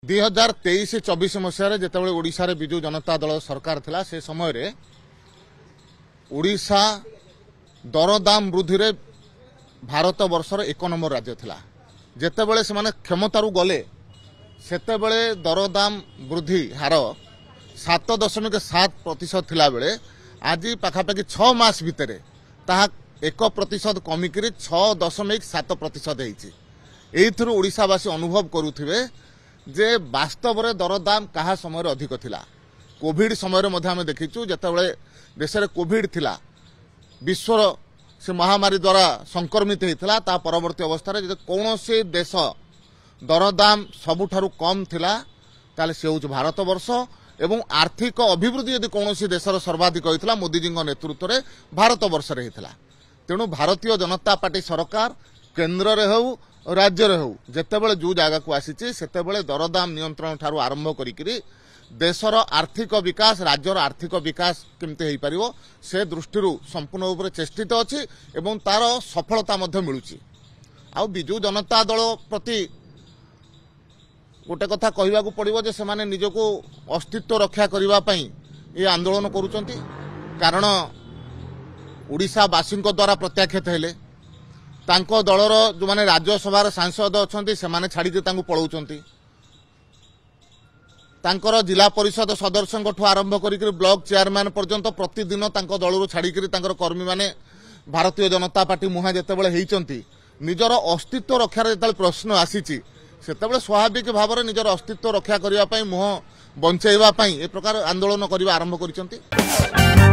2023-24 मसीह जितेबाला ओडिशा विजु जनता दल सरकार थिला से समय ओडिशा दरदाम वृद्धि रे भारत वर्षर 1 नंबर राज्य थिला। जेतेबेले से माने क्षमतारू गले सेतेबेले दरदाम वृद्धि हार 7.7% थिला बेले आज पाखापाखि 6 मास भितर ताहा 1% कमिक 6.7% होईछि। एइथरु ओडिशावासी अनुभव करुथिबे जे वास्तव में दरदाम कहा समय अधिक थिला। कोविड समय में आम देखीचु जितेबाला देश में कोविड थिला विश्वर से महामारी द्वारा संक्रमित होता ता परवर्ती अवस्था रे कौन से देश दरदाम सबुठारु कम थिला ताले से हूँ भारत वर्ष एवं आर्थिक अभिवृद्धि यदि कौन देशर सर्वाधिक होता मोदीजी नेतृत्व में भारत वर्ष रे होता। तेणु भारतीय जनता पार्टी सरकार केन्द्र रे हो राज्य रे हो जेतेबेले जो जगह को आसीची सेतेबेले दरदाम नियंत्रण ठारू आरंभ करिकरी देशर आर्थिक विकास राज्यर आर्थिक विकास केमते हेई परिवो से दृष्टि संपूर्ण रूप चेष्टित अछि एवं तार सफलता मध्य मिलुची। आ बिजु जनता दल प्रति गोटे कथा कहवाकू पड़िबो जे सेमाने निजको अस्तित्व रक्षा करिबा पई ए आंदोलन करूचंती। कारण ओडिशावासी द्वारा प्रत्याख्यात हेले तांको दलर जो माने राज्यसभा सांसद अछंती सेमाने छाड़ी तांको पळौचंती। तांकर जिला परिषद सदस्य आरंभ करिक ब्लॉक चेयरमैन पर्यंत प्रतिदिन तांको दलरू छाड़िक कर्मी माने भारतीय जनता पार्टी मुहा जेतेबेले हेइचंती निजर अस्तित्व रक्षार जेतेबेले प्रश्न आसीची सेतेबेले स्वाभाविक भाव में निजर अस्तित्व रक्षा करने मुह बंचाइबा पई ए प्रकार आंदोलन करने आरंभ करिसंती।